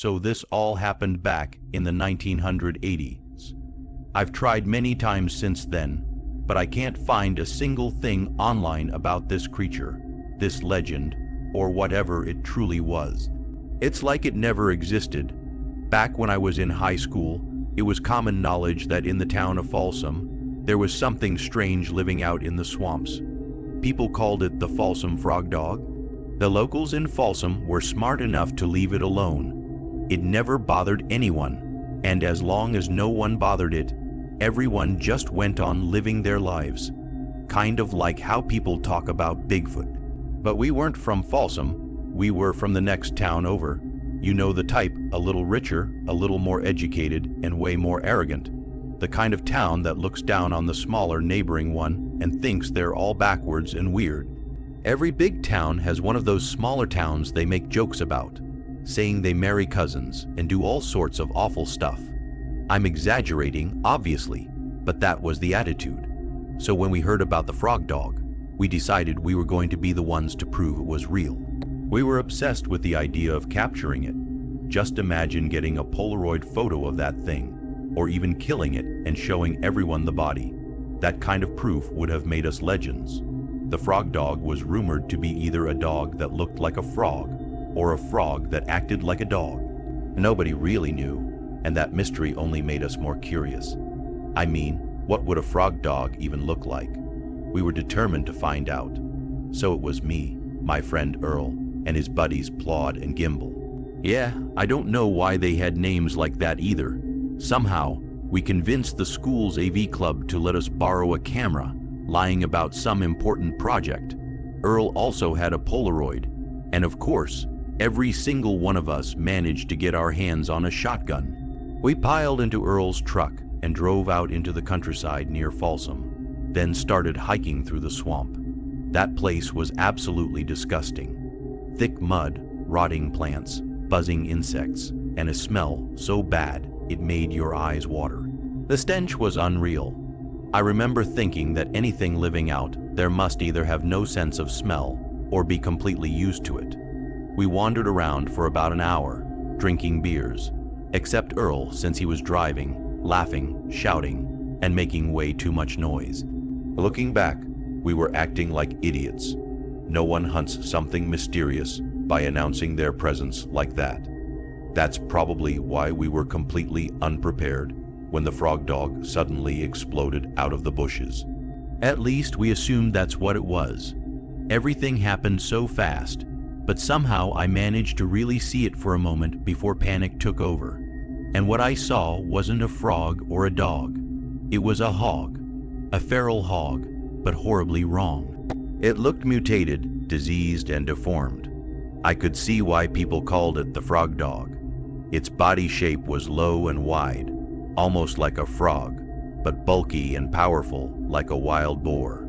So this all happened back in the 1980s. I've tried many times since then, but I can't find a single thing online about this creature, this legend, or whatever it truly was. It's like it never existed. Back when I was in high school, it was common knowledge that in the town of Folsom, there was something strange living out in the swamps. People called it the Folsom Frog Dog. The locals in Folsom were smart enough to leave it alone. It never bothered anyone, and as long as no one bothered it, everyone just went on living their lives. Kind of like how people talk about Bigfoot. But we weren't from Folsom, we were from the next town over. You know the type, a little richer, a little more educated, and way more arrogant. The kind of town that looks down on the smaller neighboring one and thinks they're all backwards and weird. Every big town has one of those smaller towns they make jokes about, saying they marry cousins and do all sorts of awful stuff. I'm exaggerating, obviously, but that was the attitude. So when we heard about the frog dog, we decided we were going to be the ones to prove it was real. We were obsessed with the idea of capturing it. Just imagine getting a Polaroid photo of that thing, or even killing it and showing everyone the body. That kind of proof would have made us legends. The frog dog was rumored to be either a dog that looked like a frog, or a frog that acted like a dog. Nobody really knew, and that mystery only made us more curious. I mean, what would a frog dog even look like? We were determined to find out. So it was me, my friend Earl, and his buddies Plod and Gimbal. Yeah, I don't know why they had names like that either. Somehow, we convinced the school's AV club to let us borrow a camera, lying about some important project. Earl also had a Polaroid, and of course, every single one of us managed to get our hands on a shotgun. We piled into Earl's truck and drove out into the countryside near Folsom, then started hiking through the swamp. That place was absolutely disgusting. Thick mud, rotting plants, buzzing insects, and a smell so bad it made your eyes water. The stench was unreal. I remember thinking that anything living out there must either have no sense of smell or be completely used to it. We wandered around for about an hour, drinking beers, except Earl since he was driving, laughing, shouting, and making way too much noise. Looking back, we were acting like idiots. No one hunts something mysterious by announcing their presence like that. That's probably why we were completely unprepared when the frog dog suddenly exploded out of the bushes. At least we assumed that's what it was. Everything happened so fast, but somehow I managed to really see it for a moment before panic took over. And what I saw wasn't a frog or a dog. It was a hog, a feral hog, but horribly wrong. It looked mutated, diseased, and deformed. I could see why people called it the frog dog. Its body shape was low and wide, almost like a frog, but bulky and powerful like a wild boar.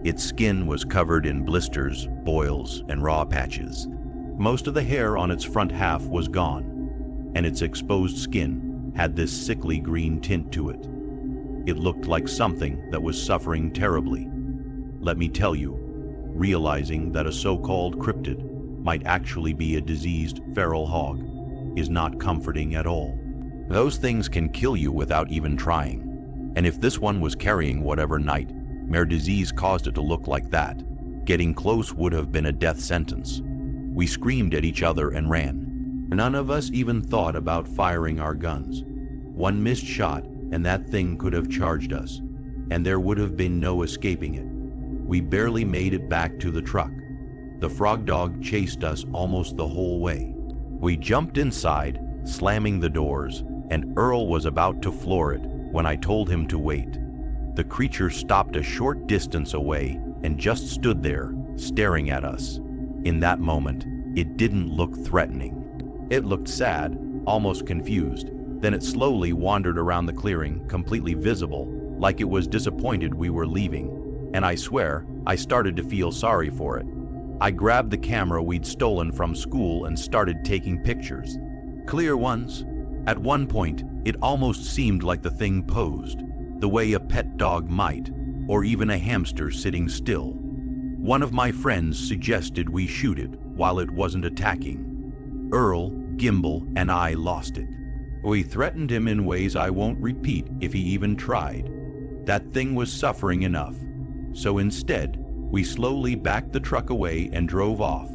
Its skin was covered in blisters, boils, and raw patches. Most of the hair on its front half was gone, and its exposed skin had this sickly green tint to it. It looked like something that was suffering terribly. Let me tell you, realizing that a so-called cryptid might actually be a diseased feral hog is not comforting at all. Those things can kill you without even trying. And if this one was carrying whatever nightmare disease caused it to look like that, getting close would have been a death sentence. We screamed at each other and ran. None of us even thought about firing our guns. One missed shot and that thing could have charged us, and there would have been no escaping it. We barely made it back to the truck. The frog dog chased us almost the whole way. We jumped inside, slamming the doors, and Earl was about to floor it when I told him to wait. The creature stopped a short distance away and just stood there, staring at us. In that moment, it didn't look threatening. It looked sad, almost confused. Then it slowly wandered around the clearing, completely visible, like it was disappointed we were leaving. And I swear, I started to feel sorry for it. I grabbed the camera we'd stolen from school and started taking pictures. Clear ones. At one point, it almost seemed like the thing posed, the way a pet dog might, or even a hamster sitting still. One of my friends suggested we shoot it while it wasn't attacking. Earl, gimbal, and I lost it. We threatened him in ways I won't repeat if he even tried. That thing was suffering enough. So instead, we slowly backed the truck away and drove off.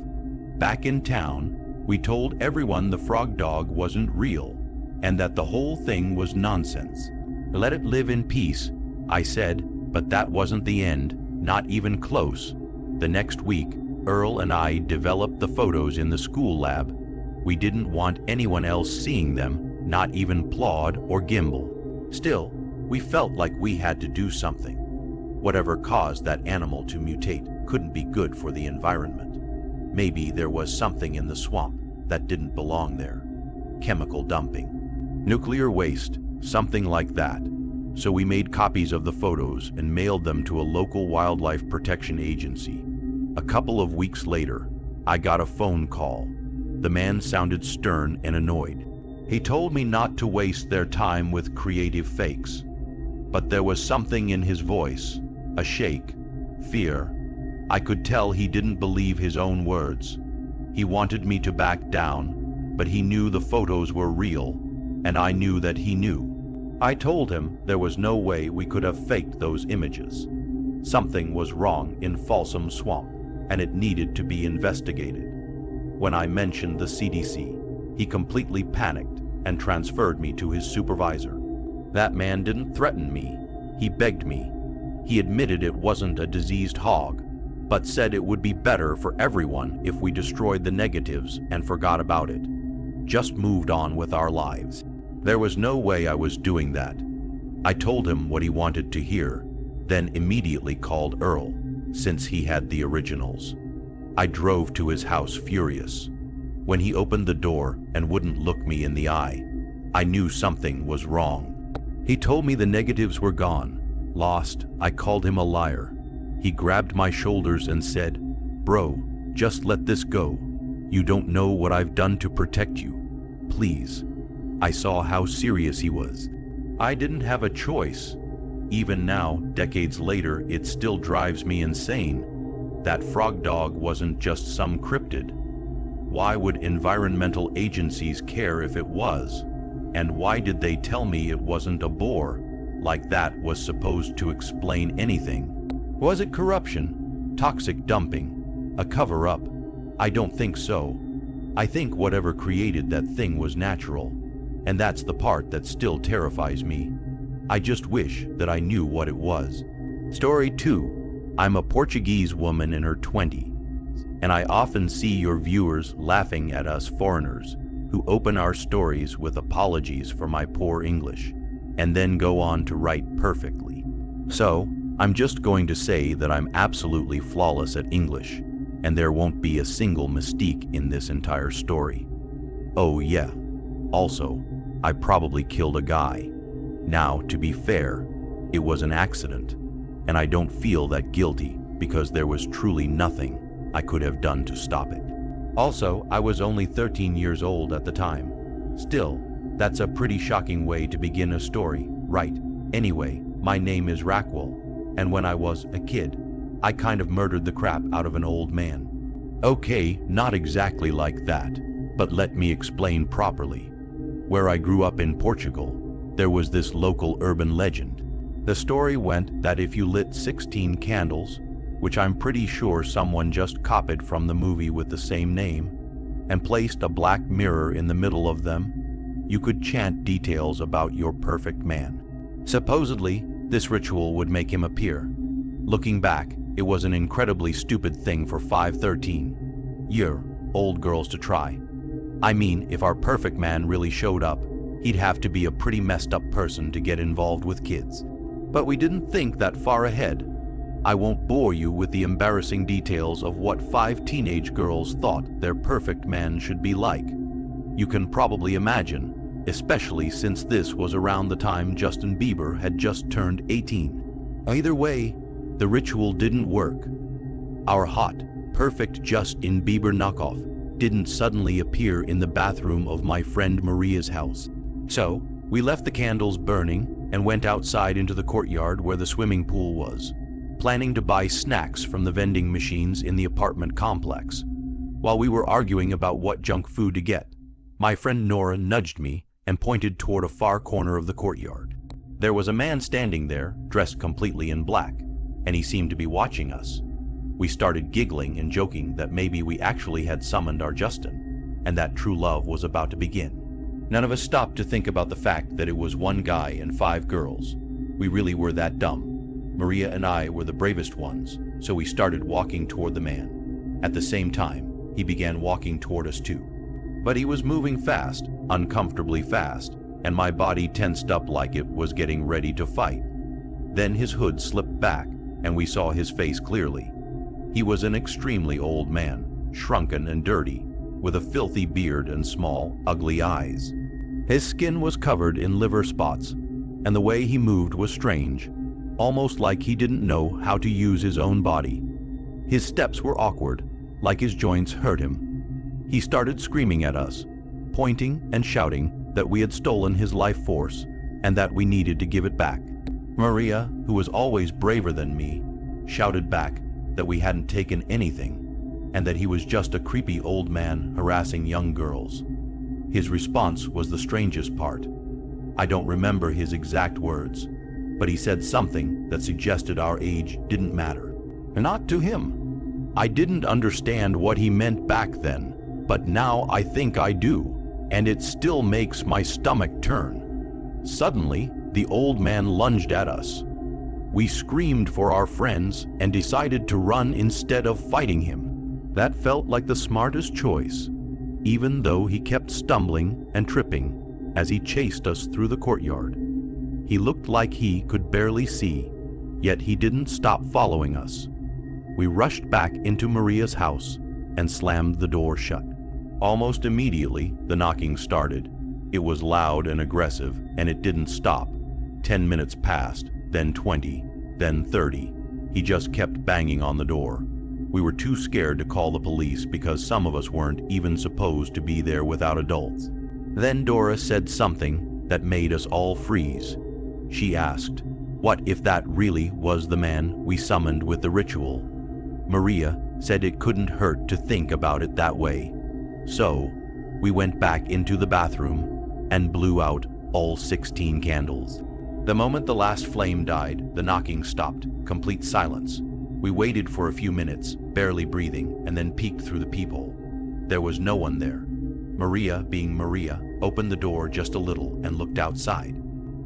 Back in town, we told everyone the frog dog wasn't real and that the whole thing was nonsense. Let it live in peace, I said, but that wasn't the end, not even close. The next week, Earl and I developed the photos in the school lab. We didn't want anyone else seeing them, not even Plod or Gimbal. Still, we felt like we had to do something. Whatever caused that animal to mutate couldn't be good for the environment. Maybe there was something in the swamp that didn't belong there. Chemical dumping, nuclear waste, something like that. So we made copies of the photos and mailed them to a local wildlife protection agency. A couple of weeks later, I got a phone call. The man sounded stern and annoyed. He told me not to waste their time with creative fakes. But there was something in his voice, a shake, fear. I could tell he didn't believe his own words. He wanted me to back down, but he knew the photos were real, and I knew that he knew. I told him there was no way we could have faked those images. Something was wrong in Folsom Swamp, and it needed to be investigated. When I mentioned the CDC, he completely panicked and transferred me to his supervisor. That man didn't threaten me. He begged me. He admitted it wasn't a diseased hog, but said it would be better for everyone if we destroyed the negatives and forgot about it. Just moved on with our lives. There was no way I was doing that. I told him what he wanted to hear, then immediately called Earl, since he had the originals. I drove to his house furious. When he opened the door and wouldn't look me in the eye, I knew something was wrong. He told me the negatives were gone. Lost, I called him a liar. He grabbed my shoulders and said, "Bro, just let this go. You don't know what I've done to protect you. Please." I saw how serious he was. I didn't have a choice. Even now, decades later, it still drives me insane. That frog dog wasn't just some cryptid. Why would environmental agencies care if it was? And why did they tell me it wasn't a boar? Like that was supposed to explain anything. Was it corruption? Toxic dumping? A cover-up? I don't think so. I think whatever created that thing was natural. And that's the part that still terrifies me. I just wish that I knew what it was. Story 2. I'm a Portuguese woman in her 20s, and I often see your viewers laughing at us foreigners who open our stories with apologies for my poor English, and then go on to write perfectly. So, I'm just going to say that I'm absolutely flawless at English, and there won't be a single mistake in this entire story. Oh yeah, also, I probably killed a guy. Now, to be fair, it was an accident, and I don't feel that guilty because there was truly nothing I could have done to stop it. Also, I was only 13 years old at the time. Still, that's a pretty shocking way to begin a story, right? Anyway, my name is Rackwell, and when I was a kid, I kind of murdered the crap out of an old man. Okay, not exactly like that, but let me explain properly. Where I grew up in Portugal, there was this local urban legend. The story went that if you lit 16 candles, which I'm pretty sure someone just copied from the movie with the same name, and placed a black mirror in the middle of them, you could chant details about your perfect man. Supposedly, this ritual would make him appear. Looking back, it was an incredibly stupid thing for 5-13-year-old girls to try. I mean, if our perfect man really showed up, he'd have to be a pretty messed up person to get involved with kids. But we didn't think that far ahead. I won't bore you with the embarrassing details of what 5 teenage girls thought their perfect man should be like. You can probably imagine, especially since this was around the time Justin Bieber had just turned 18. Either way, the ritual didn't work. Our hot, perfect Justin Bieber knockoff didn't suddenly appear in the bathroom of my friend Maria's house. So, we left the candles burning and went outside into the courtyard where the swimming pool was, planning to buy snacks from the vending machines in the apartment complex. While we were arguing about what junk food to get, My friend Nora nudged me and pointed toward a far corner of the courtyard. There was a man standing there, dressed completely in black, and he seemed to be watching us. We started giggling and joking that maybe we actually had summoned our Justin, and that true love was about to begin. None of us stopped to think about the fact that it was one guy and 5 girls. We really were that dumb. Maria and I were the bravest ones, so we started walking toward the man. At the same time, he began walking toward us too. But he was moving fast, uncomfortably fast, and my body tensed up like it was getting ready to fight. Then his hood slipped back, and we saw his face clearly. He was an extremely old man, shrunken and dirty, with a filthy beard and small, ugly eyes. His skin was covered in liver spots, and the way he moved was strange, almost like he didn't know how to use his own body. His steps were awkward, like his joints hurt him. He started screaming at us, pointing and shouting that we had stolen his life force and that we needed to give it back. Maria, who was always braver than me, shouted back that we hadn't taken anything and that he was just a creepy old man harassing young girls. His response was the strangest part. I don't remember his exact words, but he said something that suggested our age didn't matter. Not to him. I didn't understand what he meant back then, but now I think I do, and it still makes my stomach turn. Suddenly, the old man lunged at us. We screamed for our friends and decided to run instead of fighting him. That felt like the smartest choice, even though he kept stumbling and tripping as he chased us through the courtyard. He looked like he could barely see, yet he didn't stop following us. We rushed back into Maria's house and slammed the door shut. Almost immediately, the knocking started. It was loud and aggressive, and it didn't stop. 10 minutes passed, then 20, then 30. He just kept banging on the door. We were too scared to call the police because some of us weren't even supposed to be there without adults. Then Dora said something that made us all freeze. She asked, what if that really was the man we summoned with the ritual? Maria said it couldn't hurt to think about it that way. So, we went back into the bathroom and blew out all 16 candles. The moment the last flame died, the knocking stopped, complete silence. We waited for a few minutes, barely breathing, and then peeked through the peephole. There was no one there. Maria, being Maria, opened the door just a little and looked outside.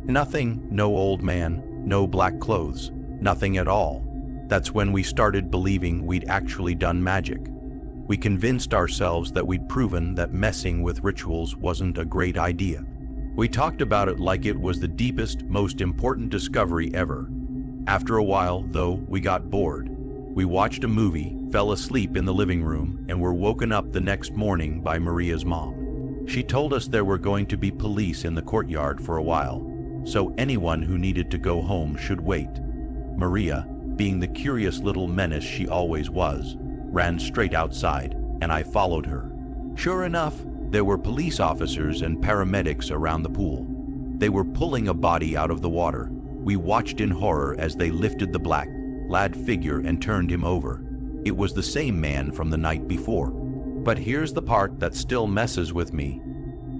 Nothing, no old man, no black clothes, nothing at all. That's when we started believing we'd actually done magic. We convinced ourselves that we'd proven that messing with rituals wasn't a great idea. We talked about it like it was the deepest, most important discovery ever. After a while, though, we got bored. We watched a movie, fell asleep in the living room, and were woken up the next morning by Maria's mom. She told us there were going to be police in the courtyard for a while, so anyone who needed to go home should wait. Maria, being the curious little menace she always was, ran straight outside, and I followed her. Sure enough, there were police officers and paramedics around the pool. They were pulling a body out of the water. We watched in horror as they lifted the black, clad figure and turned him over. It was the same man from the night before. But here's the part that still messes with me.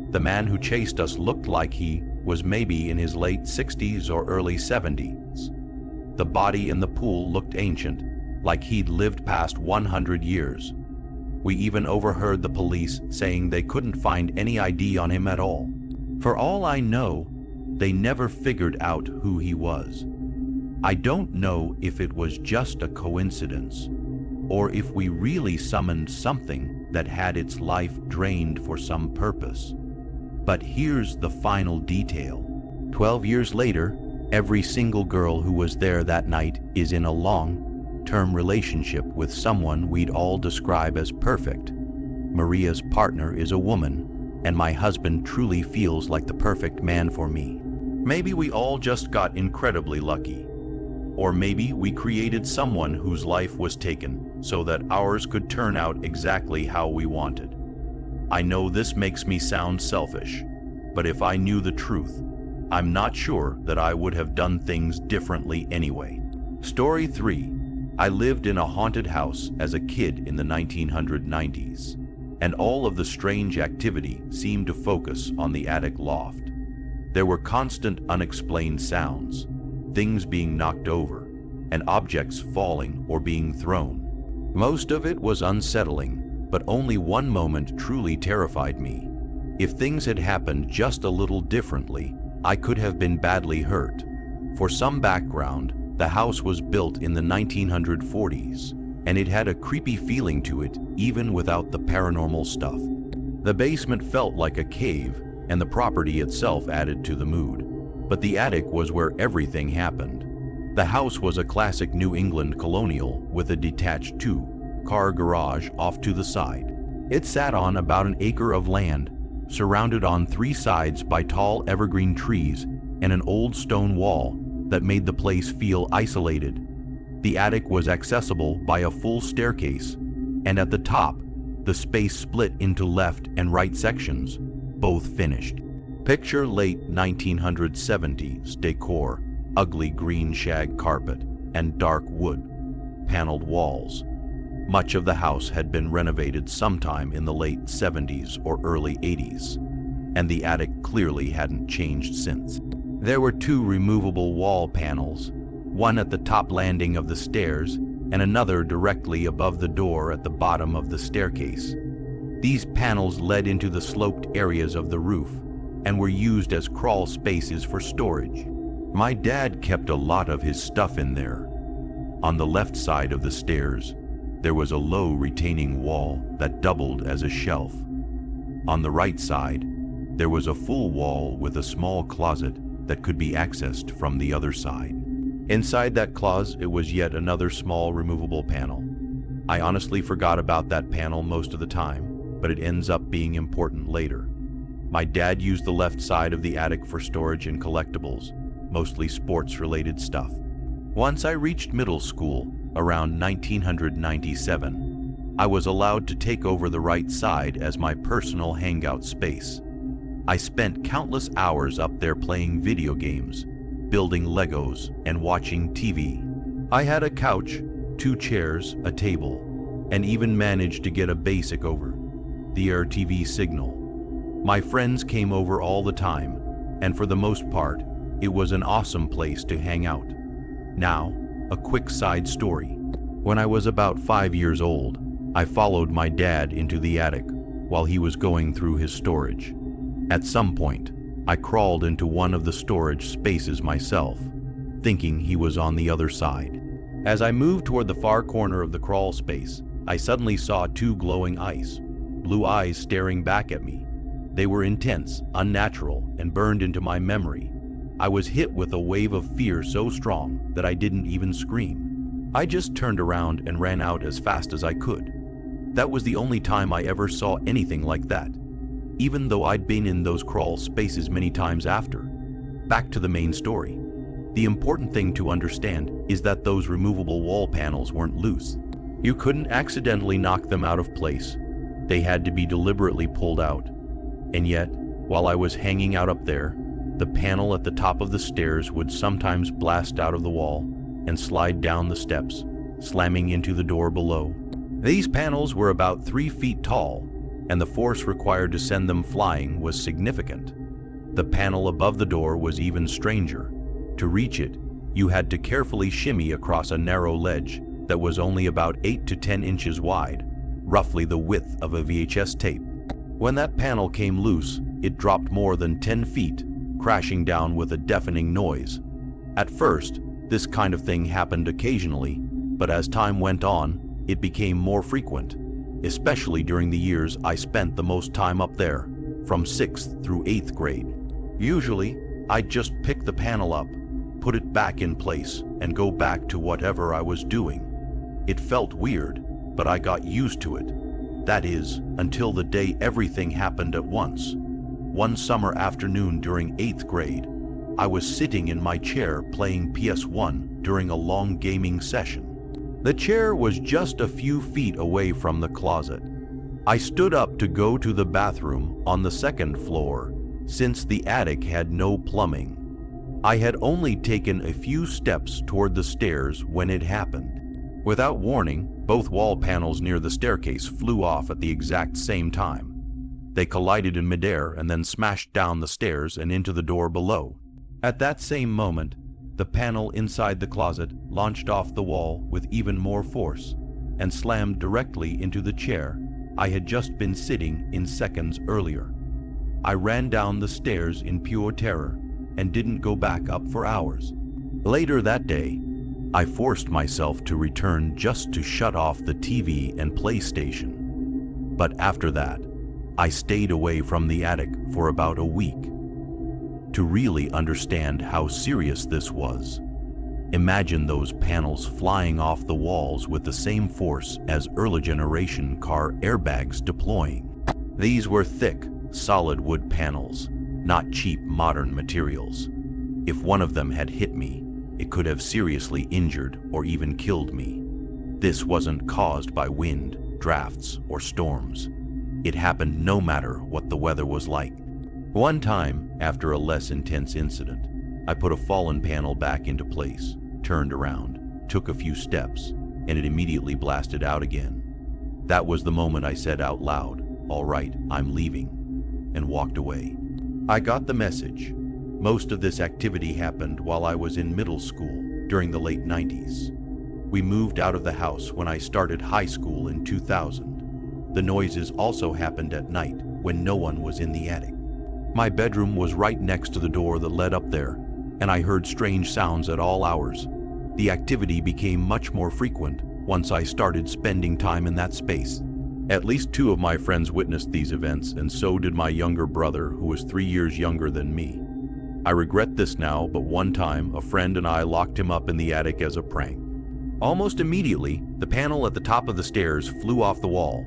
The man who chased us looked like he was maybe in his late 60s or early 70s. The body in the pool looked ancient, like he'd lived past 100 years. We even overheard the police saying they couldn't find any ID on him at all. For all I know, they never figured out who he was. I don't know if it was just a coincidence, or if we really summoned something that had its life drained for some purpose. But here's the final detail. 12 years later, every single girl who was there that night is in a long-term relationship with someone we'd all describe as perfect. Maria's partner is a woman, and my husband truly feels like the perfect man for me. Maybe we all just got incredibly lucky. Or maybe we created someone whose life was taken so that ours could turn out exactly how we wanted. I know this makes me sound selfish, but if I knew the truth, I'm not sure that I would have done things differently anyway. Story 3. I lived in a haunted house as a kid in the 1990s. and all of the strange activity seemed to focus on the attic loft. There were constant unexplained sounds, things being knocked over, and objects falling or being thrown. Most of it was unsettling, but only one moment truly terrified me. If things had happened just a little differently, I could have been badly hurt. For some background, the house was built in the 1940s, and it had a creepy feeling to it even without the paranormal stuff. The basement felt like a cave, and the property itself added to the mood. But the attic was where everything happened. The house was a classic New England colonial with a detached two-car garage off to the side. It sat on about an acre of land, surrounded on three sides by tall evergreen trees and an old stone wall that made the place feel isolated. The attic was accessible by a full staircase, and at the top, the space split into left and right sections, both finished. Picture late 1970s decor, ugly green shag carpet and dark wood, paneled walls. Much of the house had been renovated sometime in the late 70s or early 80s, and the attic clearly hadn't changed since. There were two removable wall panels, one at the top landing of the stairs and another directly above the door at the bottom of the staircase. These panels led into the sloped areas of the roof and were used as crawl spaces for storage. My dad kept a lot of his stuff in there. On the left side of the stairs, there was a low retaining wall that doubled as a shelf. On the right side, there was a full wall with a small closet that could be accessed from the other side. Inside that closet was yet another small removable panel. I honestly forgot about that panel most of the time, but it ends up being important later. My dad used the left side of the attic for storage and collectibles, mostly sports-related stuff. Once I reached middle school, around 1997, I was allowed to take over the right side as my personal hangout space. I spent countless hours up there playing video games, building Legos, and watching TV. I had a couch, 2 chairs, a table, and even managed to get a basic over the air TV signal. My friends came over all the time, and for the most part, it was an awesome place to hang out. Now, a quick side story. When I was about 5 years old, I followed my dad into the attic while he was going through his storage. At some point, I crawled into one of the storage spaces myself, thinking he was on the other side. As I moved toward the far corner of the crawl space, I suddenly saw 2 glowing blue eyes staring back at me. They were intense, unnatural, and burned into my memory. I was hit with a wave of fear so strong that I didn't even scream. I just turned around and ran out as fast as I could. That was the only time I ever saw anything like that, even though I'd been in those crawl spaces many times after. Back to the main story. The important thing to understand is that those removable wall panels weren't loose. You couldn't accidentally knock them out of place. They had to be deliberately pulled out. And yet, while I was hanging out up there, the panel at the top of the stairs would sometimes blast out of the wall and slide down the steps, slamming into the door below. These panels were about 3 feet tall, and the force required to send them flying was significant. The panel above the door was even stranger. To reach it, you had to carefully shimmy across a narrow ledge that was only about 8 to 10 inches wide, roughly the width of a VHS tape. When that panel came loose, it dropped more than 10 feet, crashing down with a deafening noise. At first, this kind of thing happened occasionally, but as time went on, it became more frequent, especially during the years I spent the most time up there, from 6th through 8th grade. Usually, I'd just pick the panel up, put it back in place, and go back to whatever I was doing. It felt weird, but I got used to it. That is, until the day everything happened at once. One summer afternoon during 8th grade, I was sitting in my chair playing PS1 during a long gaming session. The chair was just a few feet away from the closet. I stood up to go to the bathroom on the 2nd floor, since the attic had no plumbing. I had only taken a few steps toward the stairs when it happened. Without warning, both wall panels near the staircase flew off at the exact same time. They collided in midair and then smashed down the stairs and into the door below. At that same moment, the panel inside the closet launched off the wall with even more force and slammed directly into the chair I had just been sitting in seconds earlier. I ran down the stairs in pure terror and didn't go back up for hours. Later that day, I forced myself to return just to shut off the TV and PlayStation. But after that, I stayed away from the attic for about a week. To really understand how serious this was, imagine those panels flying off the walls with the same force as early generation car airbags deploying. These were thick, solid wood panels, not cheap modern materials. If one of them had hit me, it could have seriously injured or even killed me. This wasn't caused by wind, drafts, or storms. It happened no matter what the weather was like. One time, after a less intense incident, I put a fallen panel back into place, turned around, took a few steps, and it immediately blasted out again. That was the moment I said out loud, "All right, I'm leaving," and walked away. I got the message. Most of this activity happened while I was in middle school during the late 90s. We moved out of the house when I started high school in 2000. The noises also happened at night when no one was in the attic. My bedroom was right next to the door that led up there, and I heard strange sounds at all hours. The activity became much more frequent once I started spending time in that space. At least 2 of my friends witnessed these events, and so did my younger brother, who was 3 years younger than me. I regret this now, but one time a friend and I locked him up in the attic as a prank. Almost immediately, the panel at the top of the stairs flew off the wall.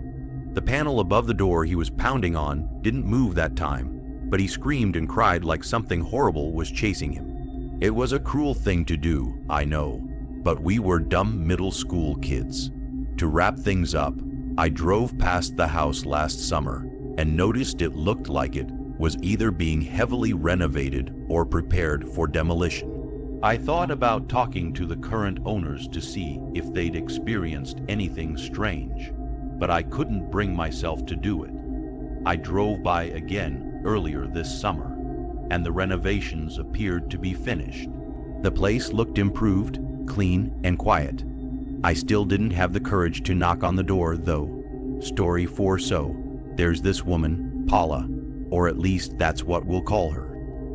The panel above the door he was pounding on didn't move that time, but he screamed and cried like something horrible was chasing him. It was a cruel thing to do, I know, but we were dumb middle school kids. To wrap things up, I drove past the house last summer and noticed it looked like it was either being heavily renovated or prepared for demolition. I thought about talking to the current owners to see if they'd experienced anything strange, but I couldn't bring myself to do it. I drove by again earlier this summer, and the renovations appeared to be finished. The place looked improved, clean, and quiet. I still didn't have the courage to knock on the door, though. Story 4. So, there's this woman, Paula, or at least that's what we'll call her.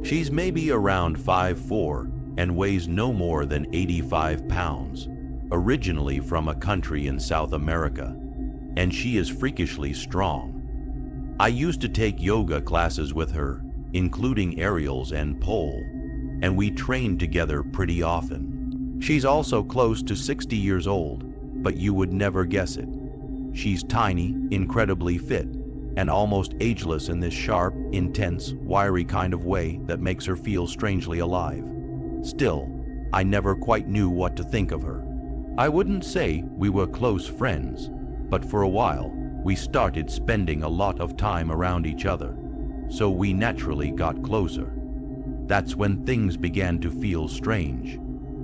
She's maybe around 5'4" and weighs no more than 85 pounds, originally from a country in South America, and she is freakishly strong. I used to take yoga classes with her, including aerials and pole, and we trained together pretty often. She's also close to 60 years old, but you would never guess it. She's tiny, incredibly fit, and almost ageless in this sharp, intense, wiry kind of way that makes her feel strangely alive. Still, I never quite knew what to think of her. I wouldn't say we were close friends, but for a while, we started spending a lot of time around each other, so we naturally got closer. That's when things began to feel strange.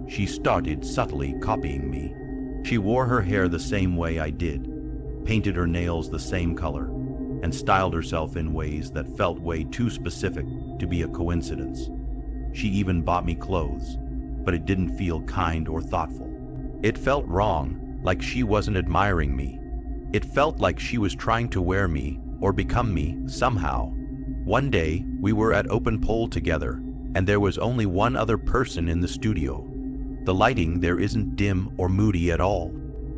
She started subtly copying me. She wore her hair the same way I did, painted her nails the same color, and styled herself in ways that felt way too specific to be a coincidence. She even bought me clothes, but it didn't feel kind or thoughtful. It felt wrong, like she wasn't admiring me. It felt like she was trying to wear me or become me somehow. One day, we were at open pole together, and there was only one other person in the studio. The lighting there isn't dim or moody at all.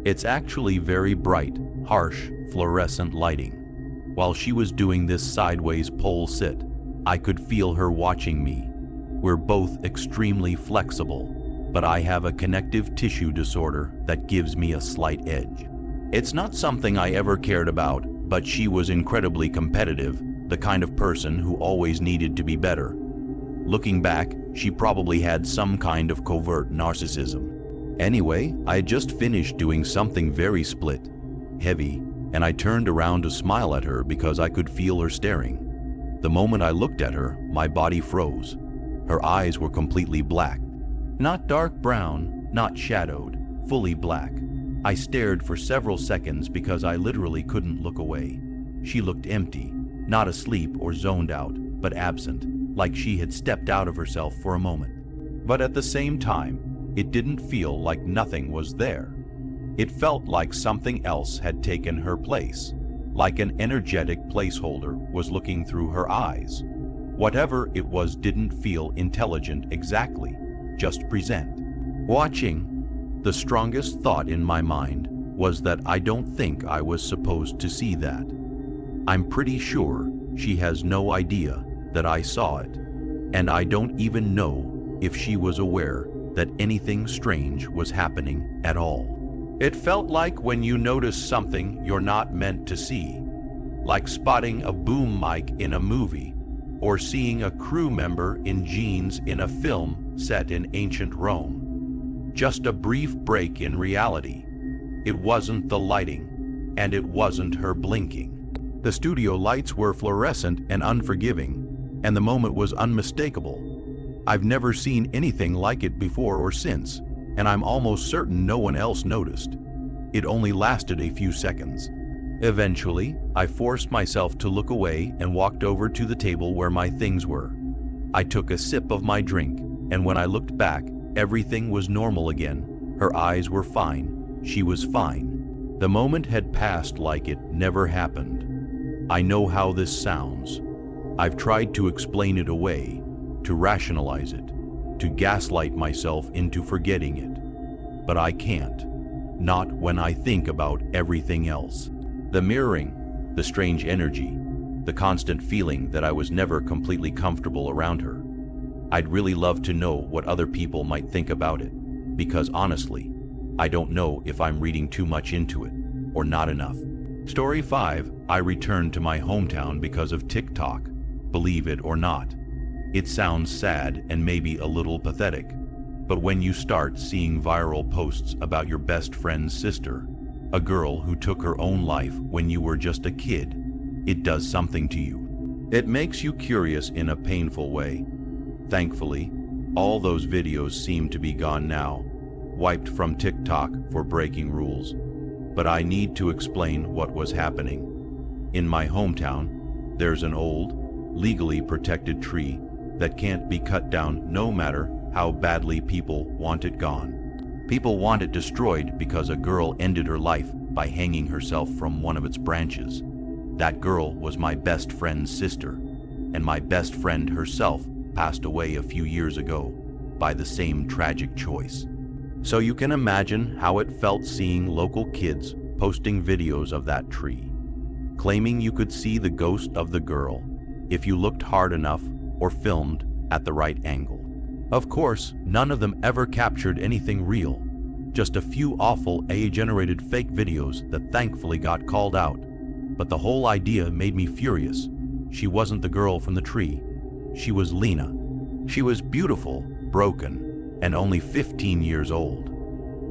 It's actually very bright, harsh, fluorescent lighting. While she was doing this sideways pole sit, I could feel her watching me. We're both extremely flexible, but I have a connective tissue disorder that gives me a slight edge. It's not something I ever cared about, but she was incredibly competitive, the kind of person who always needed to be better. Looking back, she probably had some kind of covert narcissism. Anyway, I had just finished doing something very split, heavy, and I turned around to smile at her because I could feel her staring. The moment I looked at her, my body froze. Her eyes were completely black. Not dark brown, not shadowed, fully black. I stared for several seconds because I literally couldn't look away. She looked empty, not asleep or zoned out, but absent, like she had stepped out of herself for a moment. But at the same time, it didn't feel like nothing was there. It felt like something else had taken her place, like an energetic placeholder was looking through her eyes. Whatever it was didn't feel intelligent exactly, just present. Watching, the strongest thought in my mind was that I don't think I was supposed to see that. I'm pretty sure she has no idea that I saw it, and I don't even know if she was aware that anything strange was happening at all. It felt like when you notice something you're not meant to see, like spotting a boom mic in a movie, or seeing a crew member in jeans in a film set in ancient Rome. Just a brief break in reality. It wasn't the lighting, and it wasn't her blinking. The studio lights were fluorescent and unforgiving, and the moment was unmistakable. I've never seen anything like it before or since, and I'm almost certain no one else noticed. It only lasted a few seconds. Eventually, I forced myself to look away and walked over to the table where my things were. I took a sip of my drink, and when I looked back, everything was normal again. Her eyes were fine. She was fine. The moment had passed like it never happened. I know how this sounds. I've tried to explain it away, to rationalize it, to gaslight myself into forgetting it. But I can't. Not when I think about everything else. The mirroring, the strange energy, the constant feeling that I was never completely comfortable around her. I'd really love to know what other people might think about it, because honestly, I don't know if I'm reading too much into it, or not enough. Story 5, I returned to my hometown because of TikTok, believe it or not. It sounds sad and maybe a little pathetic, but when you start seeing viral posts about your best friend's sister, a girl who took her own life when you were just a kid, it does something to you. It makes you curious in a painful way. Thankfully, all those videos seem to be gone now, wiped from TikTok for breaking rules. But I need to explain what was happening. In my hometown, there's an old, legally protected tree that can't be cut down no matter how badly people want it gone. People want it destroyed because a girl ended her life by hanging herself from one of its branches. That girl was my best friend's sister, and my best friend herself passed away a few years ago by the same tragic choice. So you can imagine how it felt seeing local kids posting videos of that tree, claiming you could see the ghost of the girl if you looked hard enough or filmed at the right angle. Of course, none of them ever captured anything real, just a few awful AI-generated fake videos that thankfully got called out. But the whole idea made me furious. She wasn't the girl from the tree. She was Lena. She was beautiful, broken, and only 15 years old.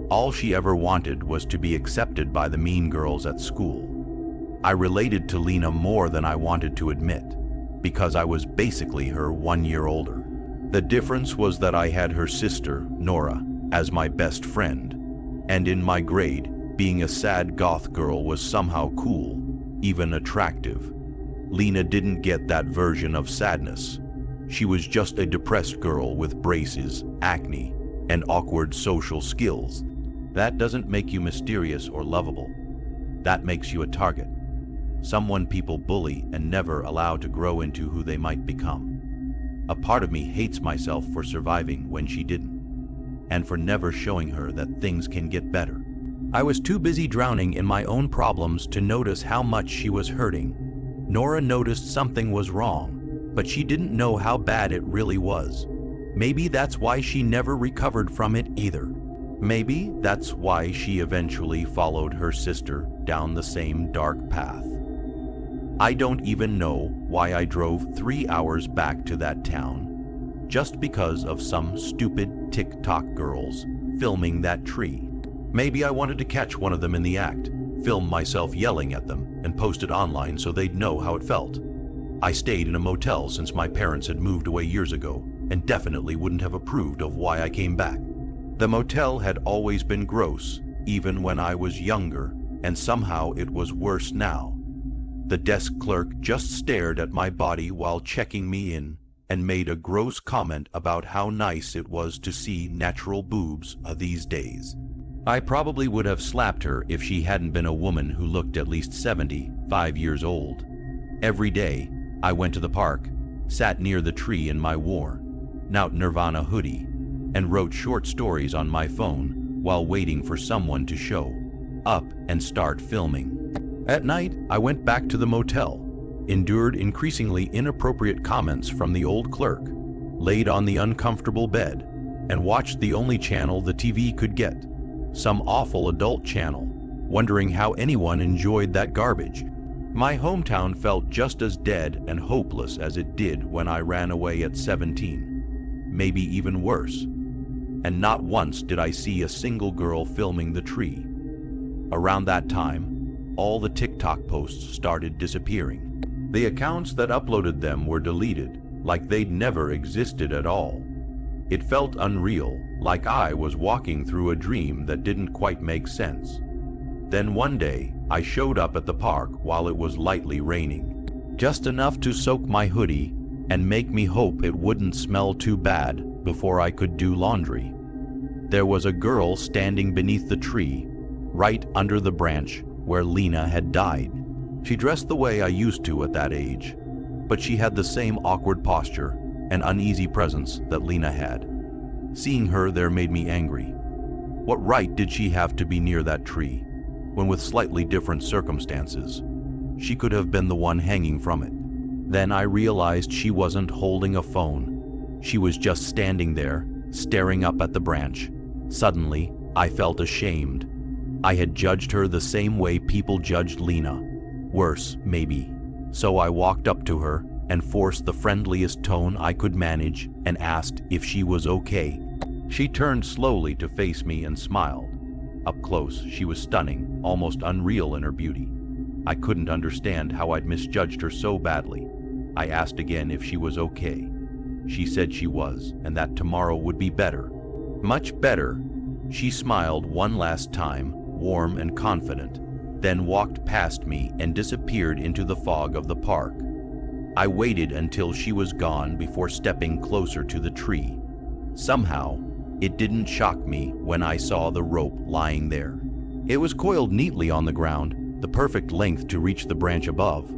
All she ever wanted was to be accepted by the mean girls at school. I related to Lena more than I wanted to admit, because I was basically her 1 year older. The difference was that I had her sister, Nora, as my best friend, and in my grade, being a sad goth girl was somehow cool, even attractive. Lena didn't get that version of sadness. She was just a depressed girl with braces, acne, and awkward social skills. That doesn't make you mysterious or lovable. That makes you a target. Someone people bully and never allow to grow into who they might become. A part of me hates myself for surviving when she didn't, and for never showing her that things can get better. I was too busy drowning in my own problems to notice how much she was hurting. Nora noticed something was wrong, but she didn't know how bad it really was. Maybe that's why she never recovered from it either. Maybe that's why she eventually followed her sister down the same dark path. I don't even know why I drove 3 hours back to that town, just because of some stupid TikTok girls filming that tree. Maybe I wanted to catch one of them in the act, film myself yelling at them, and post it online so they'd know how it felt. I stayed in a motel since my parents had moved away years ago, and definitely wouldn't have approved of why I came back. The motel had always been gross, even when I was younger, and somehow it was worse now. The desk clerk just stared at my body while checking me in and made a gross comment about how nice it was to see natural boobs these days. I probably would have slapped her if she hadn't been a woman who looked at least 75 years old. Every day, I went to the park, sat near the tree in my worn-out Nirvana hoodie, and wrote short stories on my phone while waiting for someone to show up and start filming. At night, I went back to the motel, endured increasingly inappropriate comments from the old clerk, laid on the uncomfortable bed, and watched the only channel the TV could get, some awful adult channel, wondering how anyone enjoyed that garbage. My hometown felt just as dead and hopeless as it did when I ran away at 17, maybe even worse. And not once did I see a single girl filming the tree. Around that time, all the TikTok posts started disappearing. The accounts that uploaded them were deleted, like they'd never existed at all. It felt unreal, like I was walking through a dream that didn't quite make sense. Then one day, I showed up at the park while it was lightly raining, just enough to soak my hoodie and make me hope it wouldn't smell too bad before I could do laundry. There was a girl standing beneath the tree, right under the branch where Lena had died. She dressed the way I used to at that age, but she had the same awkward posture and uneasy presence that Lena had. Seeing her there made me angry. What right did she have to be near that tree, when with slightly different circumstances, she could have been the one hanging from it? Then I realized she wasn't holding a phone. She was just standing there, staring up at the branch. Suddenly, I felt ashamed. I had judged her the same way people judged Lena. Worse, maybe. So I walked up to her and forced the friendliest tone I could manage and asked if she was okay. She turned slowly to face me and smiled. Up close, she was stunning, almost unreal in her beauty. I couldn't understand how I'd misjudged her so badly. I asked again if she was okay. She said she was, and that tomorrow would be better. Much better. She smiled one last time, warm and confident, then walked past me and disappeared into the fog of the park. I waited until she was gone before stepping closer to the tree. Somehow, it didn't shock me when I saw the rope lying there. It was coiled neatly on the ground, the perfect length to reach the branch above.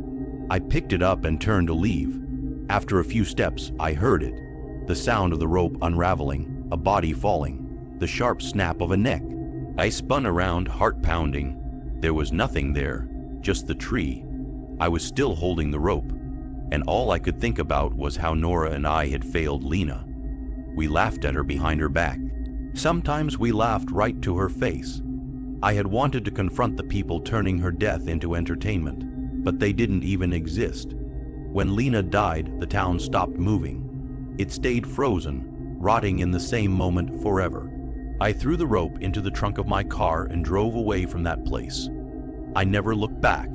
I picked it up and turned to leave. After a few steps, I heard it. The sound of the rope unraveling, a body falling, the sharp snap of a neck. I spun around, heart pounding. There was nothing there, just the tree. I was still holding the rope, and all I could think about was how Nora and I had failed Lena. We laughed at her behind her back. Sometimes we laughed right to her face. I had wanted to confront the people turning her death into entertainment, but they didn't even exist. When Lena died, the town stopped moving. It stayed frozen, rotting in the same moment forever. I threw the rope into the trunk of my car and drove away from that place. I never looked back,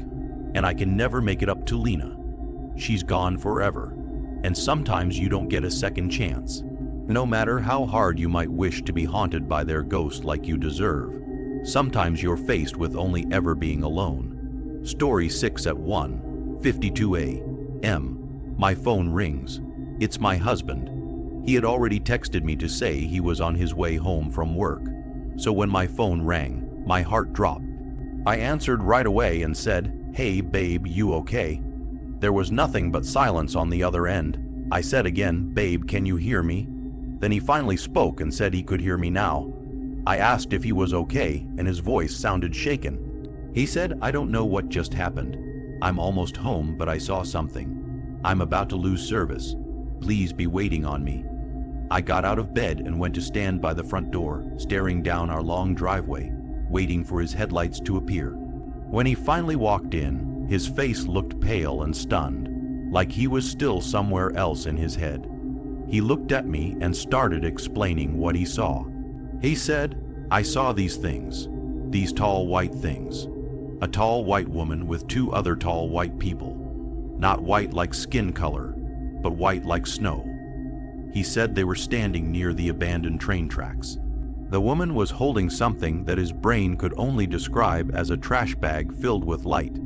and I can never make it up to Lena. She's gone forever, and sometimes you don't get a second chance. No matter how hard you might wish to be haunted by their ghost like you deserve, sometimes you're faced with only ever being alone. Story 6 at 1:52 a.m. My phone rings. It's my husband. He had already texted me to say he was on his way home from work. So when my phone rang, my heart dropped. I answered right away and said, "Hey babe, you okay?" There was nothing but silence on the other end. I said again, "Babe, can you hear me?" Then he finally spoke and said he could hear me now. I asked if he was okay, and his voice sounded shaken. He said, "I don't know what just happened. I'm almost home, but I saw something. I'm about to lose service. Please be waiting on me." I got out of bed and went to stand by the front door, staring down our long driveway, waiting for his headlights to appear. When he finally walked in, his face looked pale and stunned, like he was still somewhere else in his head. He looked at me and started explaining what he saw. He said, "I saw these things, these tall white things. A tall white woman with two other tall white people. Not white like skin color, but white like snow." He said they were standing near the abandoned train tracks. The woman was holding something that his brain could only describe as a trash bag filled with light.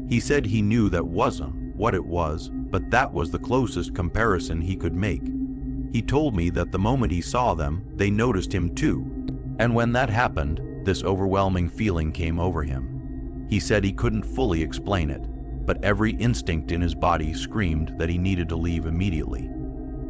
He said he knew that wasn't what it was, but that was the closest comparison he could make. He told me that the moment he saw them, they noticed him too. And when that happened, this overwhelming feeling came over him. He said he couldn't fully explain it, but every instinct in his body screamed that he needed to leave immediately.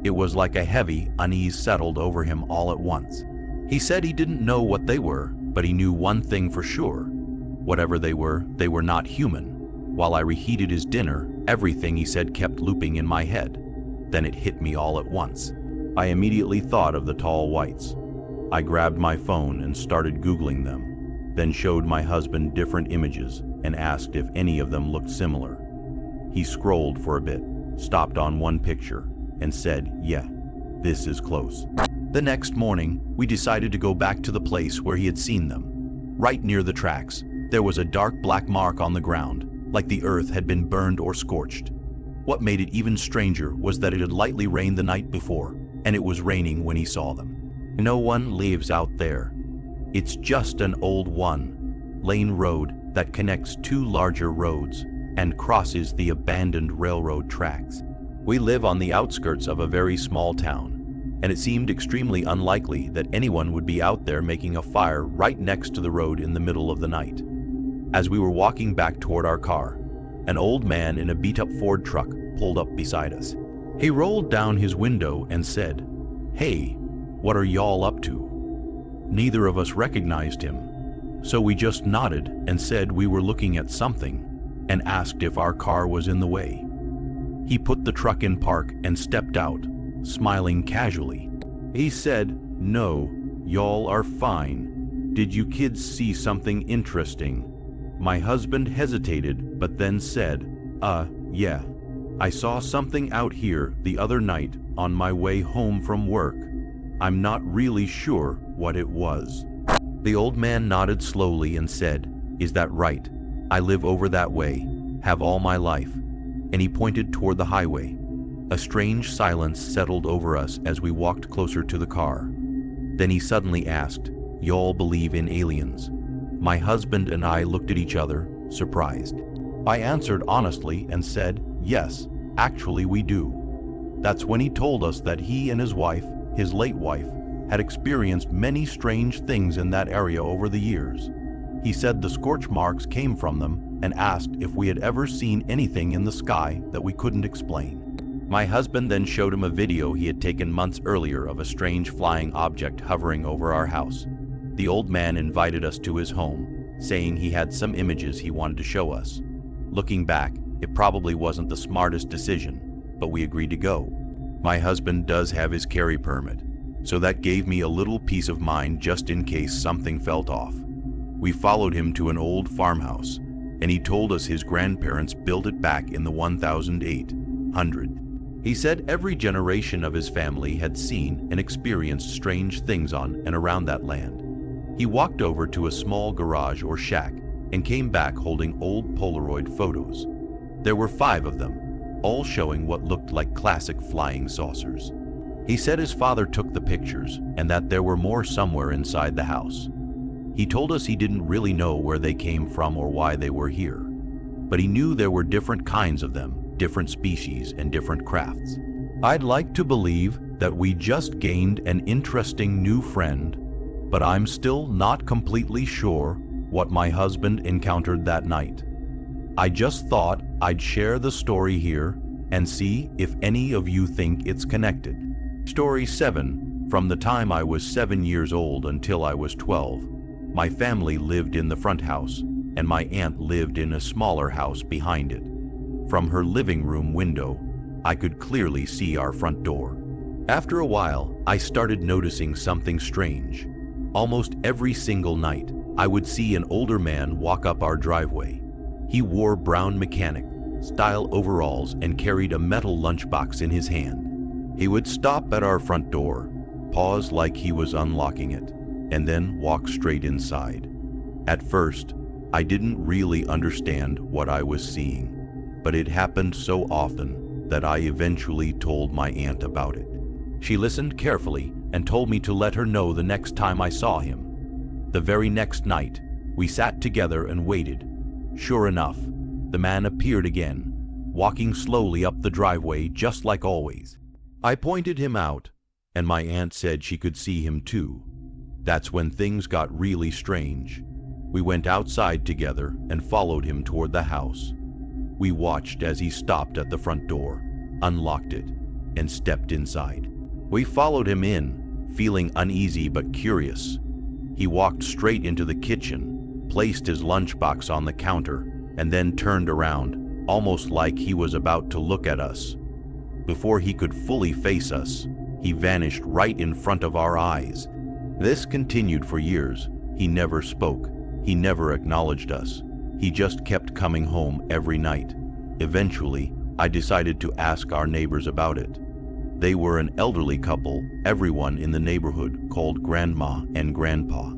It was like a heavy unease settled over him all at once. He said he didn't know what they were, but he knew one thing for sure. Whatever they were not human. While I reheated his dinner, everything he said kept looping in my head. Then it hit me all at once. I immediately thought of the tall whites. I grabbed my phone and started Googling them, then showed my husband different images and asked if any of them looked similar. He scrolled for a bit, stopped on one picture, and said, "Yeah, this is close." The next morning, we decided to go back to the place where he had seen them. Right near the tracks, there was a dark black mark on the ground, like the earth had been burned or scorched. What made it even stranger was that it had lightly rained the night before, and it was raining when he saw them. No one lives out there. It's just an old one-lane road that connects two larger roads and crosses the abandoned railroad tracks. We live on the outskirts of a very small town, and it seemed extremely unlikely that anyone would be out there making a fire right next to the road in the middle of the night. As we were walking back toward our car, an old man in a beat-up Ford truck pulled up beside us. He rolled down his window and said, "Hey, what are y'all up to?" Neither of us recognized him, so we just nodded and said we were looking at something and asked if our car was in the way. He put the truck in park and stepped out, smiling casually. He said, "No, y'all are fine. Did you kids see something interesting?" My husband hesitated, but then said, Yeah. I saw something out here the other night on my way home from work. I'm not really sure what it was." The old man nodded slowly and said, "Is that right? I live over that way, have all my life." And he pointed toward the highway. A strange silence settled over us as we walked closer to the car. Then he suddenly asked, "Y'all believe in aliens?" My husband and I looked at each other, surprised. I answered honestly and said, "Yes, actually we do." That's when he told us that he and his wife, his late wife, had experienced many strange things in that area over the years. He said the scorch marks came from them and asked if we had ever seen anything in the sky that we couldn't explain. My husband then showed him a video he had taken months earlier of a strange flying object hovering over our house. The old man invited us to his home, saying he had some images he wanted to show us. Looking back, it probably wasn't the smartest decision, but we agreed to go. My husband does have his carry permit, so that gave me a little peace of mind just in case something felt off. We followed him to an old farmhouse, and he told us his grandparents built it back in the 1800s. He said every generation of his family had seen and experienced strange things on and around that land. He walked over to a small garage or shack and came back holding old Polaroid photos. There were 5 of them, all showing what looked like classic flying saucers. He said his father took the pictures and that there were more somewhere inside the house. He told us he didn't really know where they came from or why they were here, but he knew there were different kinds of them, different species and different crafts. I'd like to believe that we just gained an interesting new friend, but I'm still not completely sure what my husband encountered that night. I just thought I'd share the story here and see if any of you think it's connected. Story 7. From the time I was 7 years old until I was 12, my family lived in the front house, and my aunt lived in a smaller house behind it. From her living room window, I could clearly see our front door. After a while, I started noticing something strange. Almost every single night, I would see an older man walk up our driveway. He wore brown mechanic-style overalls and carried a metal lunchbox in his hand. He would stop at our front door, pause like he was unlocking it, and then walk straight inside. At first, I didn't really understand what I was seeing, but it happened so often that I eventually told my aunt about it. She listened carefully and told me to let her know the next time I saw him. The very next night, we sat together and waited. Sure enough, the man appeared again, walking slowly up the driveway just like always. I pointed him out, and my aunt said she could see him too. That's when things got really strange. We went outside together and followed him toward the house. We watched as he stopped at the front door, unlocked it, and stepped inside. We followed him in, feeling uneasy but curious. He walked straight into the kitchen, placed his lunchbox on the counter, and then turned around, almost like he was about to look at us. Before he could fully face us, he vanished right in front of our eyes. This continued for years. He never spoke. He never acknowledged us. He just kept coming home every night. Eventually, I decided to ask our neighbors about it. They were an elderly couple everyone in the neighborhood called Grandma and Grandpa.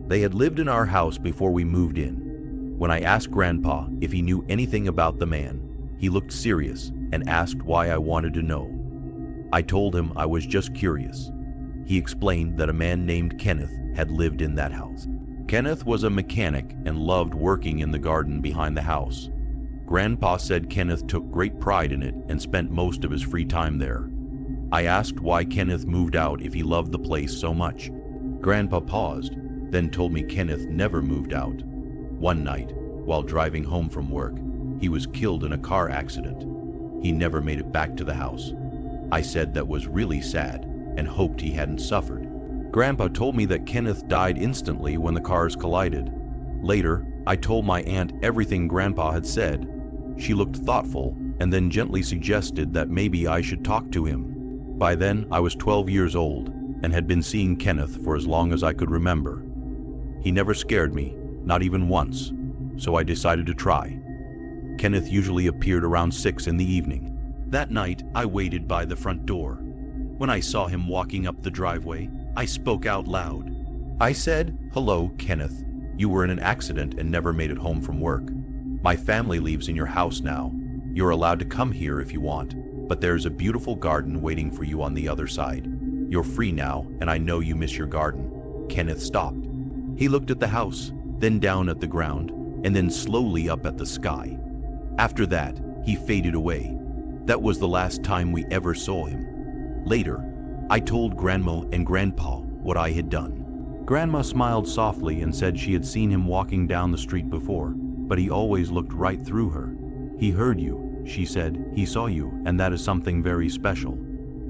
They had lived in our house before we moved in. When I asked Grandpa if he knew anything about the man, he looked serious and asked why I wanted to know. I told him I was just curious. He explained that a man named Kenneth had lived in that house. Kenneth was a mechanic and loved working in the garden behind the house. Grandpa said Kenneth took great pride in it and spent most of his free time there. I asked why Kenneth moved out if he loved the place so much. Grandpa paused, then told me Kenneth never moved out. One night, while driving home from work, he was killed in a car accident. He never made it back to the house. I said that was really sad and hoped he hadn't suffered. Grandpa told me that Kenneth died instantly when the cars collided. Later, I told my aunt everything Grandpa had said. She looked thoughtful and then gently suggested that maybe I should talk to him. By then, I was 12 years old and had been seeing Kenneth for as long as I could remember. He never scared me, not even once, so I decided to try. Kenneth usually appeared around 6 in the evening. That night, I waited by the front door. When I saw him walking up the driveway, I spoke out loud. I said, "Hello, Kenneth. You were in an accident and never made it home from work. My family lives in your house now. You're allowed to come here if you want, but there's a beautiful garden waiting for you on the other side. You're free now, and I know you miss your garden." Kenneth stopped. He looked at the house, then down at the ground, and then slowly up at the sky. After that, he faded away. That was the last time we ever saw him. Later, I told Grandma and Grandpa what I had done. Grandma smiled softly and said she had seen him walking down the street before, but he always looked right through her. "He heard you," she said. "He saw you, and that is something very special.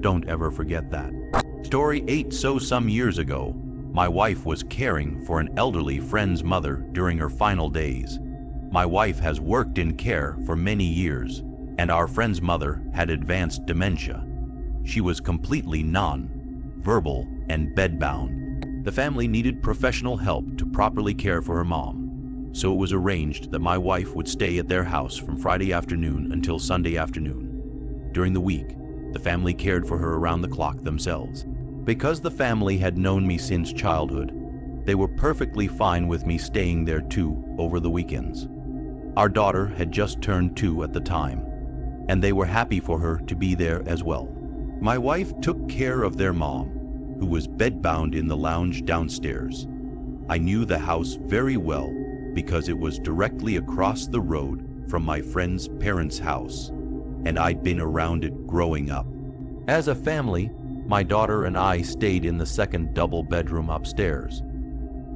Don't ever forget that." Story 8. So some years ago, my wife was caring for an elderly friend's mother during her final days. My wife has worked in care for many years, and our friend's mother had advanced dementia. She was completely non-verbal and bedbound. The family needed professional help to properly care for her mom, so it was arranged that my wife would stay at their house from Friday afternoon until Sunday afternoon. During the week, the family cared for her around the clock themselves. Because the family had known me since childhood, they were perfectly fine with me staying there too over the weekends. Our daughter had just turned 2 at the time, and they were happy for her to be there as well. My wife took care of their mom, who was bedbound in the lounge downstairs. I knew the house very well because it was directly across the road from my friend's parents' house, and I'd been around it growing up. As a family, my daughter and I stayed in the second double bedroom upstairs.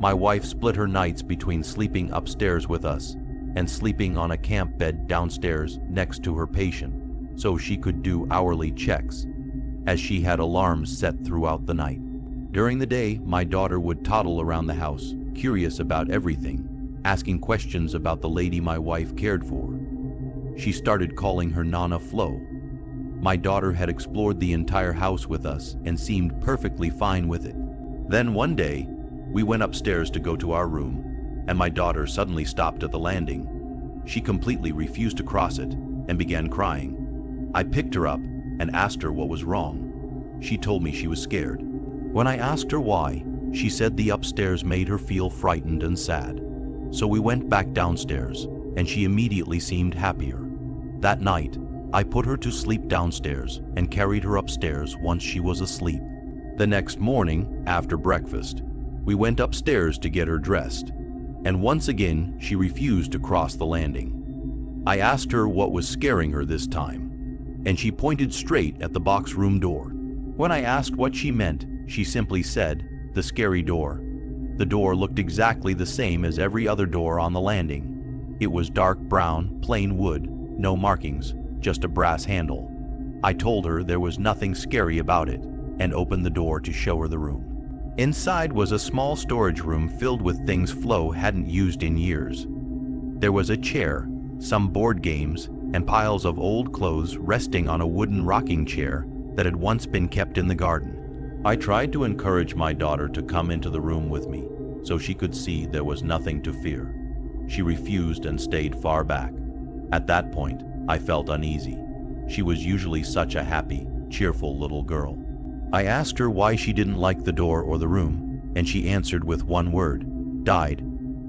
My wife split her nights between sleeping upstairs with us and sleeping on a camp bed downstairs next to her patient, so she could do hourly checks, as she had alarms set throughout the night. During the day, my daughter would toddle around the house, curious about everything, asking questions about the lady my wife cared for. She started calling her Nana Flo. My daughter had explored the entire house with us and seemed perfectly fine with it. Then one day, we went upstairs to go to our room, and my daughter suddenly stopped at the landing. She completely refused to cross it and began crying. I picked her up and asked her what was wrong. She told me she was scared. When I asked her why, she said the upstairs made her feel frightened and sad. So we went back downstairs, and she immediately seemed happier. That night, I put her to sleep downstairs and carried her upstairs once she was asleep. The next morning, after breakfast, we went upstairs to get her dressed, and once again she refused to cross the landing. I asked her what was scaring her this time, and she pointed straight at the box room door. When I asked what she meant, she simply said, "The scary door." The door looked exactly the same as every other door on the landing. It was dark brown, plain wood, no markings, just a brass handle. I told her there was nothing scary about it, and opened the door to show her the room. Inside was a small storage room filled with things Flo hadn't used in years. There was a chair, some board games, and piles of old clothes resting on a wooden rocking chair that had once been kept in the garden. I tried to encourage my daughter to come into the room with me so she could see there was nothing to fear. She refused and stayed far back. At that point, I felt uneasy. She was usually such a happy, cheerful little girl. I asked her why she didn't like the door or the room, and she answered with one word: died.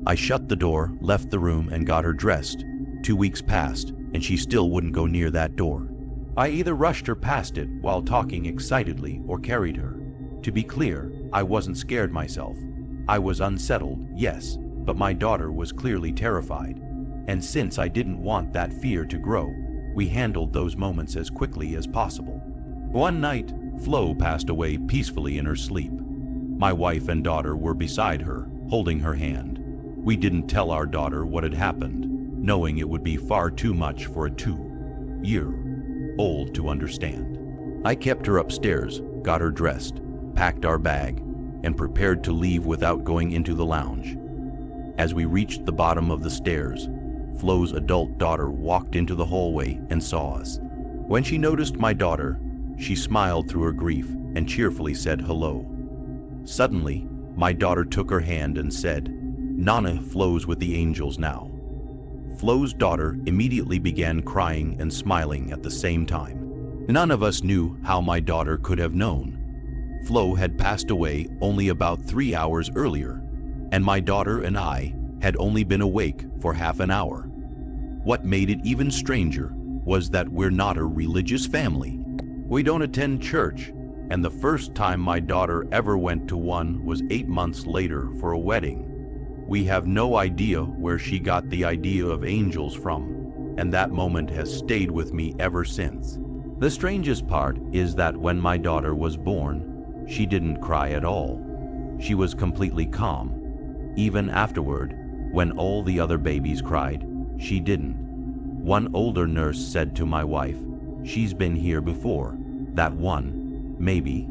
I shut the door, left the room, and got her dressed. 2 weeks passed, and she still wouldn't go near that door. I either rushed her past it while talking excitedly or carried her. To be clear, I wasn't scared myself. I was unsettled, yes, but my daughter was clearly terrified. And since I didn't want that fear to grow, we handled those moments as quickly as possible. One night, Flo passed away peacefully in her sleep. My wife and daughter were beside her, holding her hand. We didn't tell our daughter what had happened, knowing it would be far too much for a 2-year-old to understand. I kept her upstairs, got her dressed, packed our bag, and prepared to leave without going into the lounge. As we reached the bottom of the stairs, Flo's adult daughter walked into the hallway and saw us. When she noticed my daughter, she smiled through her grief and cheerfully said hello. Suddenly, my daughter took her hand and said, "Nana Flo's with the angels now." Flo's daughter immediately began crying and smiling at the same time. None of us knew how my daughter could have known. Flo had passed away only about 3 hours earlier, and my daughter and I had only been awake for half an hour. What made it even stranger was that we're not a religious family. We don't attend church, and the first time my daughter ever went to one was 8 months later for a wedding. We have no idea where she got the idea of angels from, and that moment has stayed with me ever since. The strangest part is that when my daughter was born, she didn't cry at all. She was completely calm. Even afterward, when all the other babies cried, she didn't. One older nurse said to my wife, "She's been here before. That one, maybe."